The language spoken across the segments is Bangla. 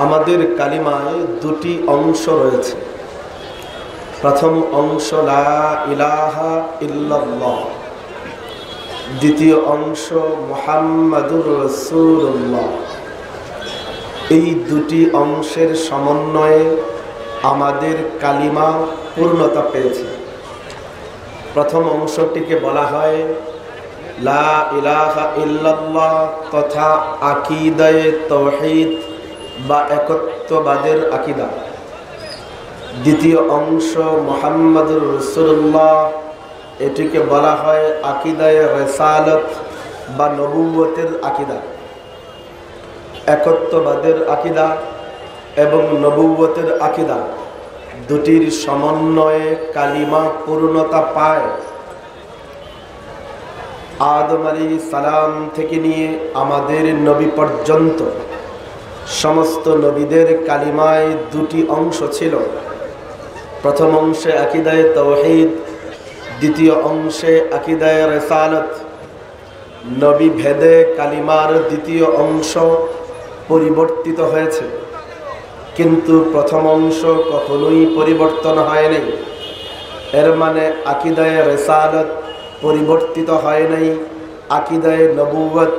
আমাদের কালিমায় দুটি অংশ রয়েছে। প্রথম অংশ লা ইলাহা ইল্লাল্লাহ, দ্বিতীয় অংশ মুহাম্মাদুর রাসূলুল্লাহ। এই দুটি অংশের সমন্বয়ে আমাদের কালিমা পূর্ণতা পেয়েছে। প্রথম অংশটিকে বলা হয় লা ইলাহা ইল্লাল্লাহ তথা আকীদায়ে তাওহীদ বা একত্ববাদের আকীদা। দ্বিতীয় অংশ মুহাম্মাদুর রাসূলুল্লাহ, এটিকে বলা হয় আকীদায়ে রিসালাত বা নবুয়তের আকীদা। একত্ববাদের আকীদা এবং নবুয়তের আকীদা দুটির সমন্বয়ে কালিমা পূর্ণতা পায়। আদম আলাইহিস সালাম থেকে নিয়ে আমাদের নবী পর্যন্ত সমস্ত নবীদের কালিমায় দুটি অংশ ছিল। প্রথম অংশে আকীদায়ে তাওহীদ, দ্বিতীয় অংশে আকীদায়ে রিসালাত। নবী ভেদে কালিমার দ্বিতীয় অংশ পরিবর্তিত হয়েছে, কিন্তু প্রথম অংশ কখনোই পরিবর্তন হয়নি। এর মানে আকীদায়ে রিসালাত পরিবর্তিত হয় নাই, আকীদায়ে নবুয়ত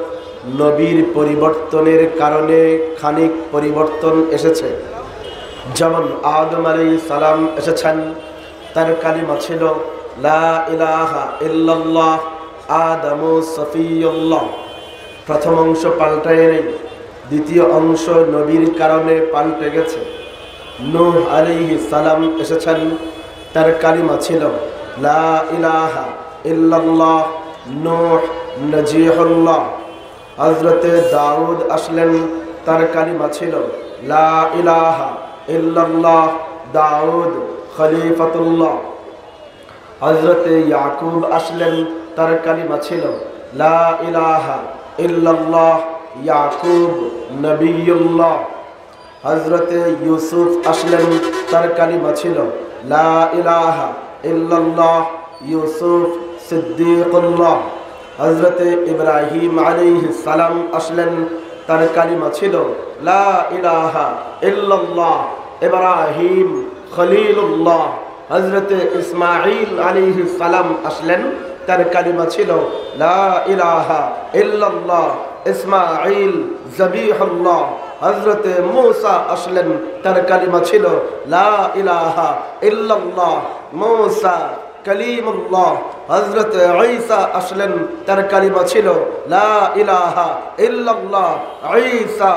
নবীর পরিবর্তনের কারণে খানিক পরিবর্তন এসেছে। যেমন আদম আলাইহিস সালাম এসেছেন, তার কালিমা ছিল লা ইলাহা ইল্লাল্লাহ আদামু সফিয়ুল্লাহ। প্রথম অংশ পাল্টায় নেই, দ্বিতীয় অংশ নবীর কারণে পাল্টে গেছে। নূহ আলাইহিস সালাম এসেছেন, তার কালিমা ছিল লা ইলাহা ইল্লাল্লাহ নূহ নজিহুল্লাহ। হযরতে দাউদ আসলেন, তার কালিমা ছিল লা ইলাহা ইল্লাল্লাহ দাউদ খলিফাতুল্লাহ। হযরতে ইয়াকুব আসলেন, তার কালিমা ছিল লা ইলাহা ইল্লাল্লাহ ইয়াকুব নবিয়ুল্লাহ। হযরতে ইউসুফ আসলেন, তার কালিমা ছিল লা ইলাহা ইল্লাল্লাহ ইউসুফ সিদ্দিকুল্লাহ। হযরতে ইব্রাহিম আলাইহিস সালাম আসলেন, তার কালিমা ছিল লা ইলাহা ইল্লাল্লাহ ইব্রাহিম খলিলুল্লাহ। হযরতে ইসমাঈল আলাইহিস সালাম আসলেন, তার কালিমা ছিল লা ইলাহা ইল্লাল্লাহ ইসমাঈল যবিহুল্লাহ। হযরতে মূসা আসলেন, তার কালিমা ছিল লা ইলাহা ইল্লাল্লাহ মূসা কালিমুল্লাহ। হযরতে ঈসা আসলেন, তার কালিমা ছিল লা ইলাহা ইল্লাল্লাহ ঈসা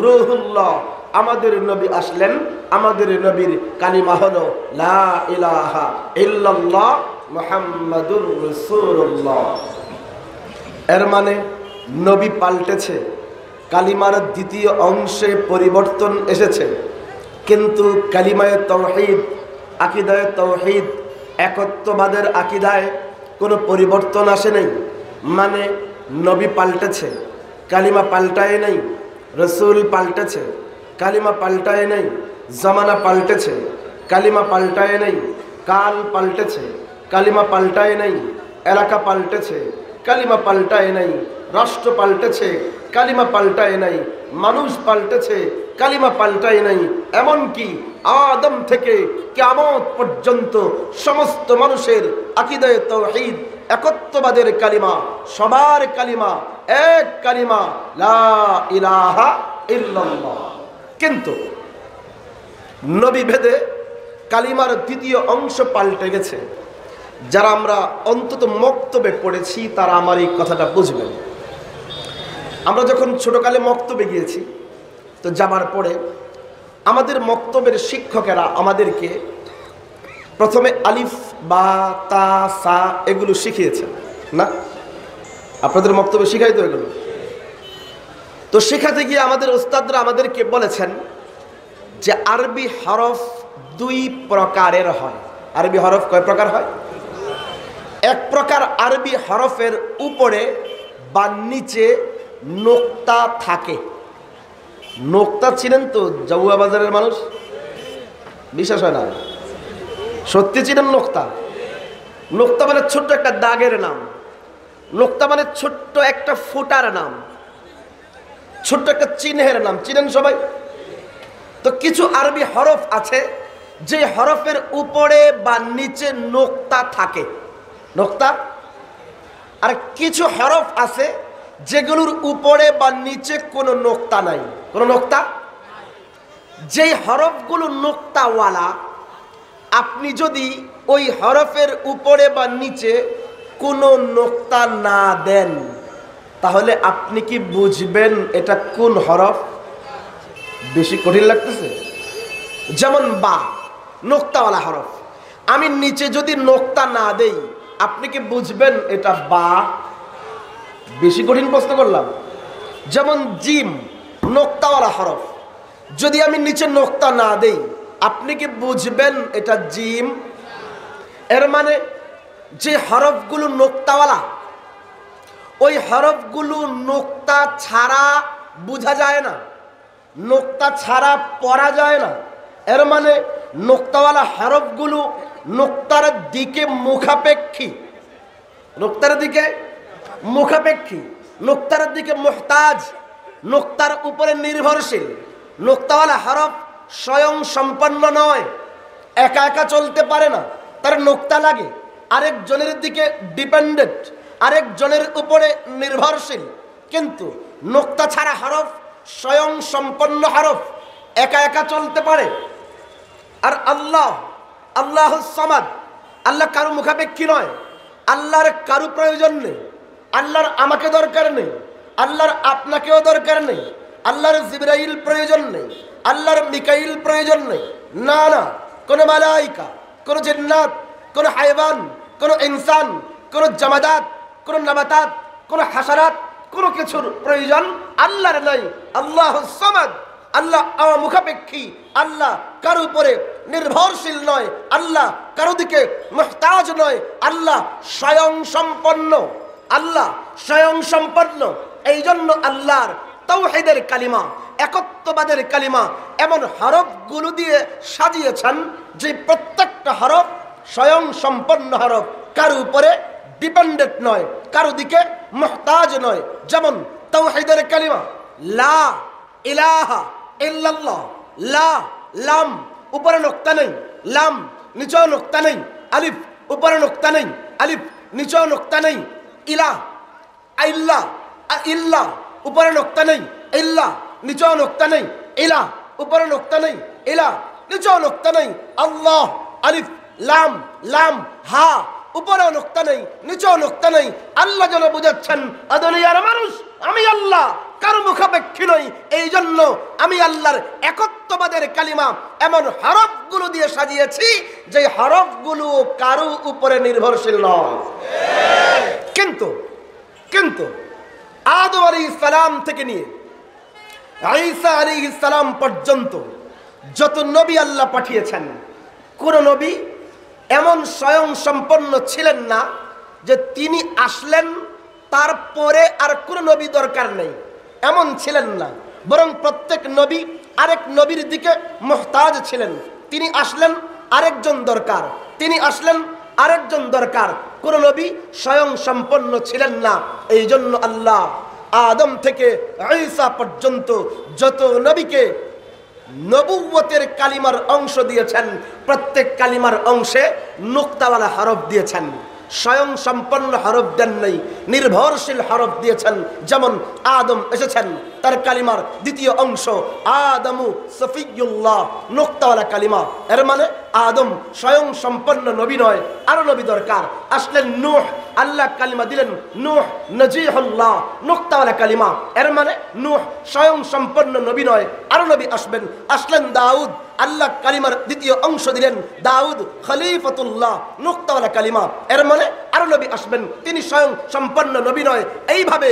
রূহুল্লাহ। আমাদের নবী আসলেন, আমাদের নবীর কালিমা হলো লা ইলাহা ইল্লাল্লাহ মুহাম্মাদুর রাসূলুল্লাহ। এর মানে নবী পাল্টেছে, কালিমার দ্বিতীয় অংশে পরিবর্তন এসেছে, কিন্তু কালিমায়ে তাওহীদ আকীদায়ে তাওহীদ একত্ববাদের আকীদায় কোনো পরিবর্তন আসে নাই। মানে নবী পাল্টেছে, কালিমা পাল্টায় নাই। রসুল পাল্টেছে, কালিমা পাল্টায় নাই। জামানা পাল্টেছে, কালিমা পাল্টায় নাই। কাল পাল্টেছে, কালিমা পাল্টায় নাই। এলাকা পাল্টেছে, কালিমা পাল্টায় নাই। রাষ্ট্র পাল্টেছে, কালিমা পাল্টায় নাই। মানুষ পাল্টেছে, কালিমা পাল্টায় নাই। এমনকি আদম থেকে কিয়ামত পর্যন্ত সমস্ত মানুষের আকীদায়ে তাওহীদ একত্ববাদের কালিমা, সবার কালিমা এক কালিমা লা ইলাহা ইল্লাল্লাহ। কিন্তু নবী ভেদে কালিমার দ্বিতীয় অংশ পাল্টে গেছে। যারা আমরা অন্তত মক্তবে পড়েছি তারা আমার এই কথাটা বুঝবেন। আমরা যখন ছোটকালে মক্তবে গিয়েছি, তো যাবার পরে আমাদের মক্তবের শিক্ষকেরা আমাদেরকে প্রথমে আলিফ বা তা সা এগুলো শিখিয়েছেন না? আপনাদের মক্তবে শিখাই তো এগুলো। তো শেখাতে গিয়ে আমাদের উস্তাদরা আমাদেরকে বলেছেন যে আরবি হরফ দুই প্রকারের হয়। আরবি হরফ কয় প্রকার হয়? এক প্রকার আরবি হরফের উপরে বা নিচে নোক্তা থাকে। নোক্তা ছিলেন তো জাউয়া বাজারের মানুষ? বিশ্বাস হয় না, সত্যি ছিলেন নোক্তা। নোক্তা মানে ছোট্ট একটা দাগের নাম। নোক্তা মানে ছোট্ট একটা ফুটার নাম, ছোট্ট একটা চিহ্নের নাম। চিনেন সবাই? তো কিছু আরবি হরফ আছে যে হরফের উপরে বা নিচে নোক্তা থাকে, নোক্তা। আর কিছু হরফ আছে যেগুলোর উপরে বা নিচে কোনো নোক্তা নাই, কোনো নোক্তা। যেই হরফগুলো নোক্তাওয়ালা, আপনি যদি ওই হরফের উপরে বা নিচে কোনো নোক্তা না দেন, তাহলে আপনি কি বুঝবেন এটা কোন হরফ? বেশি কঠিন লাগতেছে? যেমন বা, নোক্তাওয়ালা হরফ, আমি নিচে যদি নোক্তা না দেই, আপনি কি বুঝবেন এটা বা? বেশি কঠিন প্রশ্ন করলাম। যেমন জিম, নোক্তাওয়ালা হরফ, যদি আমি নিচে নোক্তা না দেই, আপনি কি বুঝবেন এটা জিম? এর মানে যে হরফগুলো নোক্তাওয়ালা, ওই হরফগুলো নোক্তা ছাড়া বোঝা যায় না, নোক্তা ছাড়া পড়া যায় না। এর মানে নোক্তাওয়ালা হরফগুলো নোক্তার দিকে মুখাপেক্ষী, নোক্তার দিকে মুখাপেক্ষী, নোক্তার দিকে মুহতাজ, নোক্তার উপরে নির্ভরশীল। নোক্তাওয়ালা হরফ স্বয়ং সম্পন্ন নয়, একা একা চলতে পারে না, তার নোক্তা লাগে। আরেকজনের দিকে ডিপেন্ডেন্ট, আরেকজনের উপরে নির্ভরশীল। কিন্তু নোক্তা ছাড়া হরফ স্বয়ং সম্পন্ন হরফ, একা একা চলতে পারে। আর আল্লাহ, আল্লাহ সামাদ, আল্লাহ কারো মুখাপেক্ষী নয়, আল্লাহর কারো প্রয়োজন নেই, আল্লাহর আমাকে দরকার নেই, আল্লাহর আপনাকেও দরকার নেই, আল্লাহর জিবরাইল প্রয়োজন নেই, আল্লাহর মিকাইল প্রয়োজন নেই। না না, কোন মালাইকা, কোন জিন্নাত, কোন হায়ওয়ান, কোন ইনসান, কোন জামাদাত, কোন নাবাতাত, কোন হাসারাত, কোন কিছুর প্রয়োজন আল্লাহর নাই। আল্লাহ সামাদ, আল্লাহ মুখাপেক্ষী, আল্লাহ কারো উপরে নির্ভরশীল নয়, আল্লাহ কারো দিকে মুহতাজ নয়, আল্লাহ স্বয়ং সম্পন্ন, আল্লাহ স্বয়ং সম্পন্ন। এই জন্য আল্লাহর তাওহীদের কালিমা, একত্ববাদের কালিমা এমন হরফগুলো দিয়ে সাজিয়েছেন যে প্রত্যেকটা হরফ স্বয়ং সম্পন্ন হরফ, কারো উপরে ডিপেন্ডেন্ট নয়, কারো দিকে মুহতাজ নয়। যেমন তাওহীদের কালিমা লা ইলাহা ইল্লাল্লাহ, লা, লাম, উপরে নোক্তা নেই, লাম নিচেও নোক্তা নেই, আলিফ উপরে নোক্তা নেই, আলিফ নিচেও নোক্তা নেই, ইলা, আইল্লা, ইল্লা উপরে নোক্তা নেই, ইল্লা নিচেও নোক্তা নেই, ইলা উপরে নোক্তা নেই, ইলা নিচেও নোক্তা নেই, আল্লাহ, আলিফ লাম, লাম হা উপরেও নোক্তা নেই, নিচেও নোক্তা নেই। আল্লাহ যেন বুঝাচ্ছেন, আদুনিয়ার মানুষ, আমি আল্লাহ কারো মুখাপেক্ষী নই। এই জন্য আমি আল্লাহর একত্ববাদের কালিমা এমন হরফগুলো দিয়ে সাজিয়েছি যে হরফগুলো কারো উপরে নির্ভরশীল নয়। কিন্তু কিন্তু আদম আলাইহিস সালাম থেকে নিয়ে ঈসা আলাইহিস সালাম পর্যন্ত যত নবী আল্লাহ পাঠিয়েছেন, কোন নবী এমন স্বয়ং সম্পন্ন ছিলেন না যে তিনি আসলেন তারপরে আর কোন নবী দরকার নেই, এমন ছিলেন না। বরং প্রত্যেক নবী আরেক নবীর দিকে মুহতাজ ছিলেন। তিনি আসলেন, আরেকজন দরকার, তিনি আসলেন, আরেকজন দরকার। কোন নবী স্বয়ং সম্পন্ন ছিলেন না। এই জন্য আল্লাহ আদম থেকে ঈসা পর্যন্ত যত নবীকে নবুয়তের কালিমার অংশ দিয়েছেন, প্রত্যেক কালিমার অংশে নুক্তাওয়ালা হরফ দিয়েছেন, স্বয়ং সম্পন্ন হরফ দেন নাই, নির্ভরশীল হরফ দিয়েছেন। যেমন আদম এসেছেন, তার কালিমার দ্বিতীয় অংশ আদমু সফিয়ুল্লাহ, নুক্তাওয়ালা কালিমা। এর মানে আদম স্বয়ং সম্পন্ন নবী নয়, আরো নবী দরকার। আসলেন নূহ, আল্লাহ কালিমা দিলেন নূহ নজিহুল্লাহ, নুক্তাওয়ালা কালিমা। এর মানে নূহ স্বয়ং সম্পন্ন নবী নয়, আরো নবী আসবেন। আসলেন দাউদ, আল্লাহ কালিমার দ্বিতীয় অংশ দিলেন দাউদ খলিফাতুল্লাহ, নুক্তাওয়ালা কালিমা। এর মানে আরো নবী আসবেন, তিনি স্বয়ং সম্পন্ন নবী নয়। এইভাবে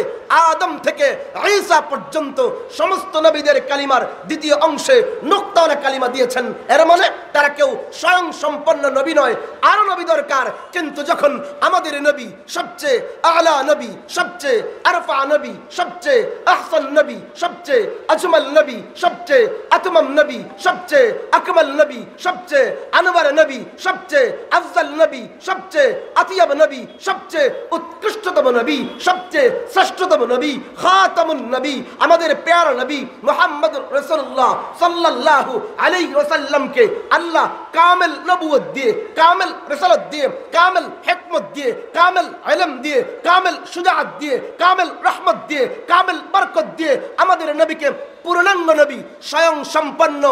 আদম থেকে ঈসা পর্যন্ত সমস্ত নবীদের কালিমার দ্বিতীয় অংশে নুক্তাওয়ালা কালিমা দিয়েছেন। এর মানে তারা কেউ স্বয়ং সম্পন্ন নবী নয়, আরো নবী দরকার। কিন্তু যখন আমাদের নবী সবচেয়ে আলা নবী, সবচেয়ে আরফা নবী, সবচেয়ে আহসান নবী, সবচেয়ে আজমাল নবী, সবচেয়ে আতমাম নবী, সবচেয়ে আকমাল নবী, সবচেয়ে আনওয়ার নবী, সবচেয়ে আফজাল নবী, সবচেয়ে আতিয়াব নবী, সবচেয়ে উৎকৃষ্টতম নবী, সবচেয়ে শ্রেষ্ঠতম নবী, খাতামুন নবী, আমাদের প্যারা নবী মুহাম্মদুর রাসূলুল্লাহ সাল্লাল্লাহু আলাইহি ওয়াসাল্লামকে আল্লাহ কামেল নবুয়ত দিয়ে, কামেল রিসালাত দিয়ে, কামেল হিকমত দিয়ে, কামেল ইলম দিয়ে, কামেল শুজাআত দিয়ে, কামেল রহমত দিয়ে, কামেল বরকত দিয়ে আমাদের নবীকে পূর্ণাঙ্গ নবী স্বয়ং সম্পন্ন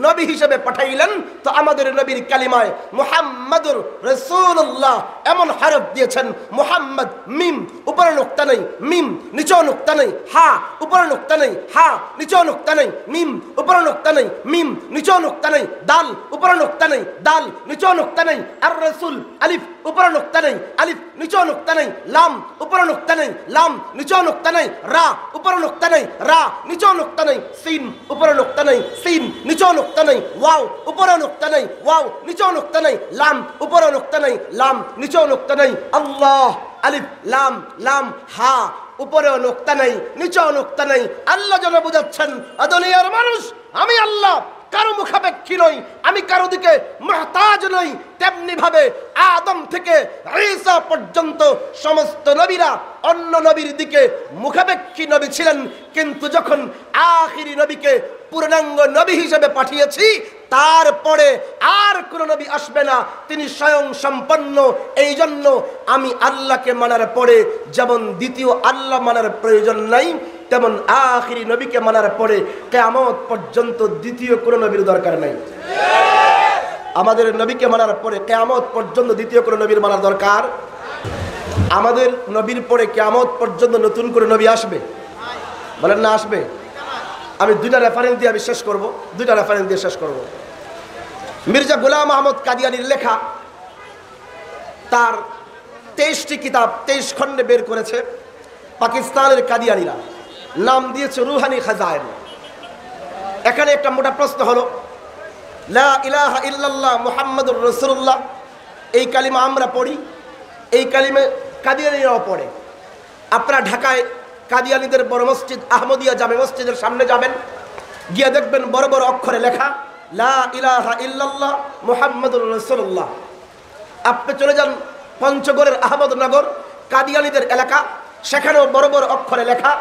নবী হিসেবে পাঠাইলেন। তো আমাদের নবীর কালিমায় মুহাম্মাদুর রাসূলুল্লাহ এমন হরফ দিয়েছেন, মুহাম্মদ মিম উপরে নুক্তা নেই, মিম নিচে নুক্তা নেই, হা উপরে নুক্তা নেই, হা নিচে নুক্তা নেই, মিম উপরে নুক্তা নেই, মিম নিচে নুক্তা নেই, দাল উপরে নুক্তা নেই, দাল নিচে নুক্তা নেই, আর রাসূল আলিফ উপরে নুক্তা নেই, আলিফ নিচে নুক্তা নেই, লাম উপরে নুক্তা নেই, লাম নিচে নুক্তা নেই, রা উপরে নুক্তা নেই, রা নিচে নুক্তা নেই, সিন উপরে নুক্তা নেই, সিন নিচে নুক্তা নেই, ওয়াও উপরে নুক্তা নেই, ওয়াও নিচে নুক্তা নেই, লাম উপরে নুক্তা নেই, লাম নিচে নুক্তা নেই, আল্লাহ আলিফ লাম লাম হা উপরেও নুক্তা নেই, নিচেও নুক্তা নেই। আল্লাহ যেন বুঝাচ্ছেন, দুনিয়ার মানুষ আমি আল্লাহ কারো মুখাপেক্ষী নই, আমি কারো দিকে মুহতাজ নই। তেমনি ভাবে আদম থেকে ঈসা পর্যন্ত সমস্ত নবীরা অন্য নবীর দিকে মুখাপেক্ষী নবী ছিলেন, কিন্তু যখন আখিরি নবীকে পূর্ণাঙ্গ নবী হিসেবে পাঠিয়েছি তারপরে আর কোন নবী আসবে না, তিনি স্বয়ং সম্পন্ন। এই জন্য আমি আল্লাহকে মানার পরে যেমন দ্বিতীয় আল্লাহ মানার প্রয়োজন নাই, তেমন আখিরি নবীকে মানার পরে কিয়ামত পর্যন্ত দ্বিতীয় কোন নবীর দরকার নাই। আমাদের নবীকে মানার পরে কিয়ামত পর্যন্ত দ্বিতীয় কোন নবীর মানার দরকার। আমাদের নবীর পরে কিয়ামত পর্যন্ত নতুন করে নবী আসবে? বলেন না আসবে? আমি দুইটা রেফারেন্স দিয়ে আমি শেষ করব, দুইটা রেফারেন্স দিয়ে শেষ করব। মির্জা গোলাম আহমদ কাদিয়ানির লেখা তার 23টি কিতাব 23 খণ্ডে বের করেছে পাকিস্তানের কাদিয়ানিরা, নাম দিয়েছে রুহানি খাজায়েন। এখানে একটা মোটা প্রশ্ন হলো, লা ইলাহা ইল্লাল্লাহ মুহাম্মাদুর রাসূলুল্লাহ এই কালিমা আমরা পড়ি, এই কালিমে কাদিয়ানিরাও পড়ে। আপনারা ঢাকায় কাদিয়ানীদের বড় মসজিদ আহমদিয়া জামে মসজিদের সামনে যাবেন, গিয়ে দেখবেন বড় বড় অক্ষরে লেখা লা ইলাহা ইল্লাল্লাহ মুহাম্মাদুর রাসূলুল্লাহ। আপনি চলে যান পঞ্চগড়ের আহমদনগর কাদিয়ানীদের এলাকা, সেখানেও বড় বড় অক্ষরে লেখা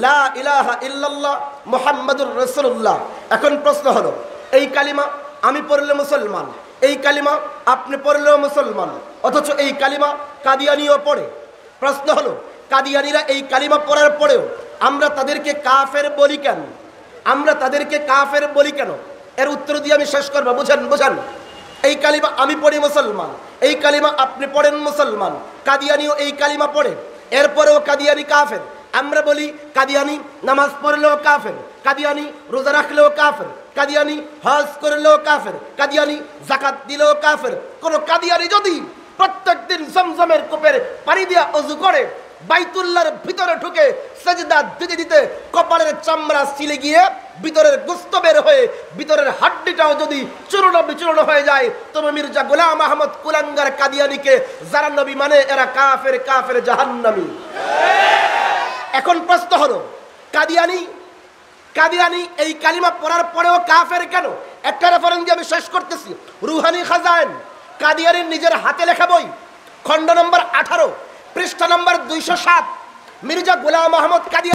লা ইলাহা ইল্লাল্লাহ মুহাম্মাদুর রাসূলুল্লাহ। এখন প্রশ্ন হলো, এই কালিমা আমি পড়লে মুসলমান, এই কালিমা আপনি পড়লেও মুসলমান, অথচ এই কালিমা কাদিয়ানীও পড়ে। প্রশ্ন হলো, কাদিয়ানীরা এই কালিমা পড়ার পরেও আমরা তাদেরকে কাফের বলি কেন? আমরা তাদেরকে কাফের বলি কেন? এর উত্তর দিয়ে আমি শেষ করবো। বুঝেন বুঝেন, এই কালিমা আমি পড়ি মুসলমান, এই কালিমা আপনি পড়েন মুসলমান, কাদিয়ানীও এই কালিমা পড়ে, এরপরেও কাদিয়ানী কাফের। আমরা বলি কাদিয়ানী নামাজ পড়লেও কাফের, কাদিয়ানী রোজা রাখলেও কাফের, কাদিয়ানী হজ করলেও কাফের, কাদিয়ানী যাকাত দিলেও কাফের। কোন কাদিয়ানী যদি প্রত্যেকদিন জমজমের কূপের পানি দিয়ে ওযু করে, বাইতুল্লাহর ভিতরে ঢুকে সেজদা দিতে দিতে কপালের চামড়া ছিলে গিয়ে ভিতরের গোশত বের হয়ে ভিতরের হাড্ডিটাও যদি চূর্ণ বিচূর্ণ হয়ে যায়, তবে মির্জা গোলাম আহমদ কুলাঙ্গার কাদিয়ানীকে যারা নবী মানে এরা কাফের, কাফের জাহান্নামী। এখন প্রশ্ন হলো, কাদিয়ানী এই কালিমা পড়ার পরেও কাফের কেন? একটা রেফারেন্স দিয়ে আমি শেষ করতেছি। রুহানি খাজায়েন কাদিয়ানীর নিজের হাতে লেখা বই, খণ্ড নম্বর 18 পৃষ্ঠা নম্বর 207, মির্জা গোলাম আহমদ কাদিয়ানী